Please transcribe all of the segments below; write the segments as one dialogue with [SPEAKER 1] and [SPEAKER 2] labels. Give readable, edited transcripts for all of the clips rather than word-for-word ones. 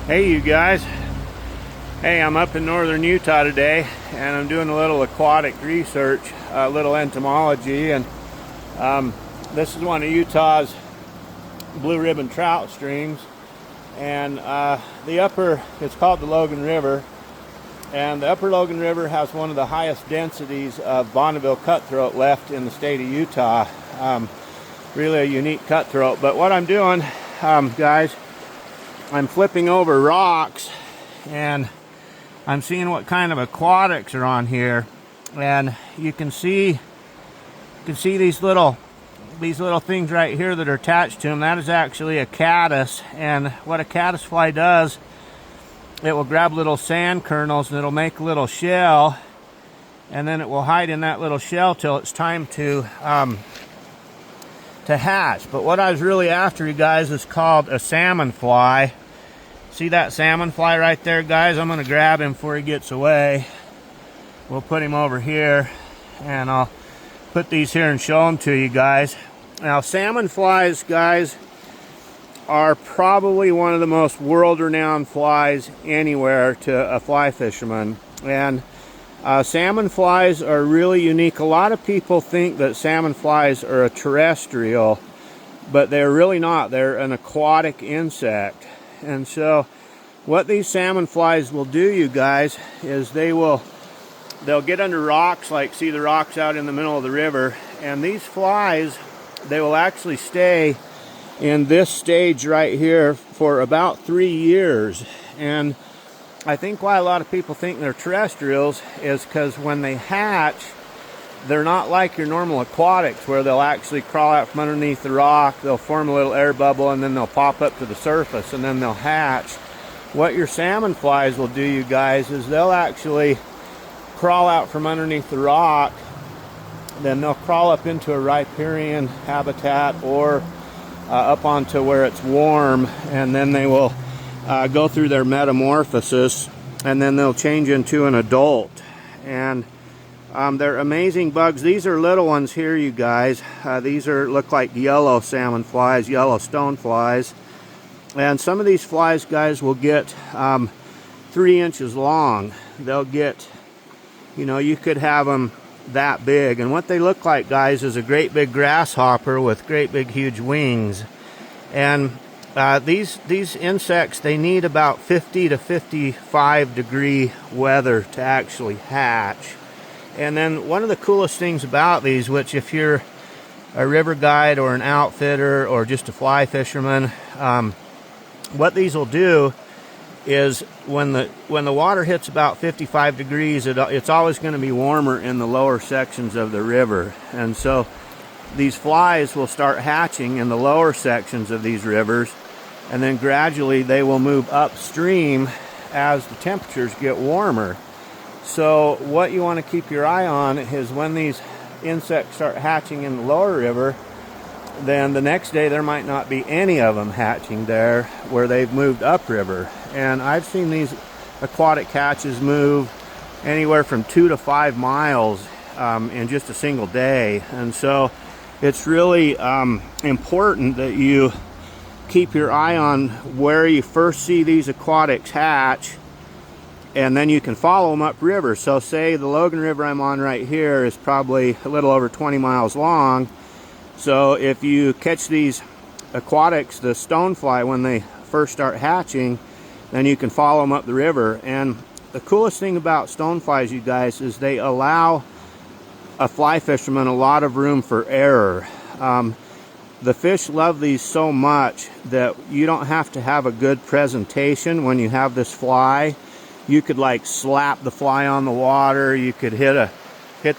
[SPEAKER 1] Hey you guys. Hey, I'm up in northern Utah today and I'm doing a little aquatic research, a little entomology, and this is one of Utah's blue ribbon trout streams, and it's called the Logan River, and the upper Logan River has one of the highest densities of Bonneville cutthroat left in the state of Utah. Really a unique cutthroat. But what I'm doing, guys, I'm flipping over rocks and I'm seeing what kind of aquatics are on here, and you can see these little things right here that are attached to them. That is actually a caddis, and what a caddisfly does, it will grab little sand kernels and it'll make a little shell, and then it will hide in that little shell till it's time to hatch. But what I was really after, you guys, is called a salmon fly. See that salmon fly right there, guys? I'm going to grab him before he gets away. We'll put him over here, and I'll put these here and show them to you guys. Now, salmon flies, guys, are probably one of the most world-renowned flies anywhere to a fly fisherman. And salmon flies are really unique. A lot of people think that salmon flies are a terrestrial, but they're really not. They're an aquatic insect. And so what these salmon flies will do, you guys, is they'll get under rocks, like see the rocks out in the middle of the river, and these flies, they will actually stay in this stage right here for about 3 years. And I think why a lot of people think they're terrestrials is because when they hatch, they're not like your normal aquatics where they'll actually crawl out from underneath the rock, they'll form a little air bubble, and then they'll pop up to the surface and then they'll hatch. What your salmon flies will do, you guys, is they'll actually crawl out from underneath the rock, then they'll crawl up into a riparian habitat or up onto where it's warm, and then they will go through their metamorphosis, and then they'll change into an adult. And they're amazing bugs. These are little ones here, you guys. These look like yellow salmon flies, yellow stone flies. And some of these flies, guys, will get 3 inches long. They'll get, you could have them that big. And what they look like, guys, is a great big grasshopper with great big huge wings. And these insects, they need about 50 to 55 degree weather to actually hatch. And then one of the coolest things about these, which if you're a river guide or an outfitter or just a fly fisherman, what these will do is when the water hits about 55 degrees, it's always going to be warmer in the lower sections of the river. And so these flies will start hatching in the lower sections of these rivers, and then gradually they will move upstream as the temperatures get warmer. So what you want to keep your eye on is when these insects start hatching in the lower river, then the next day there might not be any of them hatching there where they've moved upriver. And I've seen these aquatic hatches move anywhere from 2 to 5 miles in just a single day. And so it's really important that you keep your eye on where you first see these aquatics hatch, and then you can follow them upriver. So say the Logan River I'm on right here is probably a little over 20 miles long. So if you catch these aquatics, the stonefly, when they first start hatching, then you can follow them up the river. And the coolest thing about stoneflies, you guys, is they allow a fly fisherman a lot of room for error. The fish love these so much that you don't have to have a good presentation when you have this fly. You could like slap the fly on the water. You could hit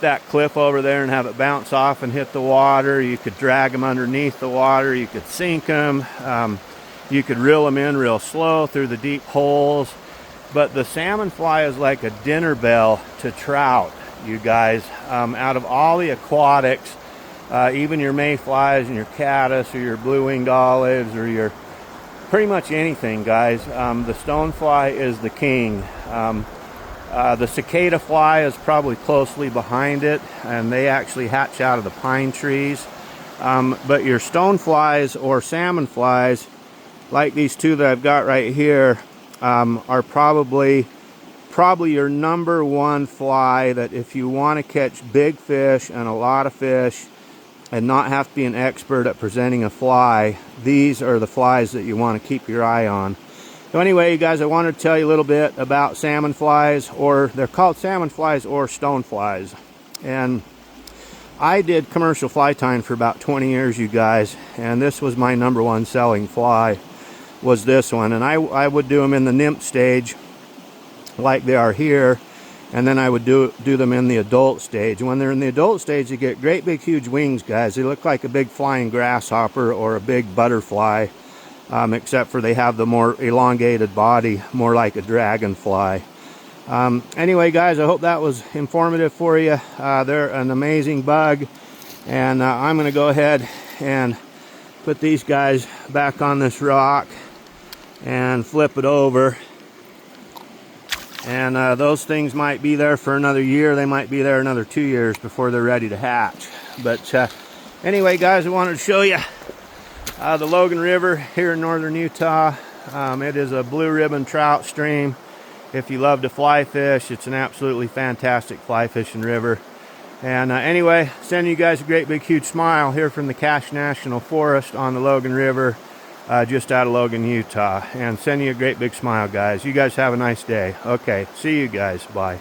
[SPEAKER 1] that cliff over there and have it bounce off and hit the water. You could drag them underneath the water. You could sink them. You could reel them in real slow through the deep holes. But the salmon fly is like a dinner bell to trout, you guys. Out of all the aquatics, even your mayflies and your caddis or your blue-winged olives or your pretty much anything, guys, the stonefly is the king. The cicada fly is probably closely behind it, and they actually hatch out of the pine trees. But your stoneflies or salmon flies, like these two that I've got right here, are probably your number one fly, that if you want to catch big fish and a lot of fish and not have to be an expert at presenting a fly, these are the flies that you want to keep your eye on. So anyway, you guys, I wanted to tell you a little bit about salmon flies, or they're called salmon flies or stone flies. And I did commercial fly tying for about 20 years, you guys, and this was my number one selling fly, was this one. And I would do them in the nymph stage like they are here, and then I would do them in the adult stage. When they're in the adult stage, you get great big huge wings, guys. They look like a big flying grasshopper or a big butterfly, except for they have the more elongated body, more like a dragonfly. Anyway, guys, I hope that was informative for you. They're an amazing bug, and I'm going to go ahead and put these guys back on this rock and flip it over. And those things might be there for another year. They might be there another 2 years before they're ready to hatch. But anyway, guys, I wanted to show you the Logan River here in northern Utah. It is a blue ribbon trout stream. If you love to fly fish, it's an absolutely fantastic fly fishing river. And anyway, sending you guys a great big huge smile here from the Cache National Forest on the Logan River, just out of Logan, Utah. And sending you a great big smile, guys. You guys have a nice day. Okay, see you guys. Bye.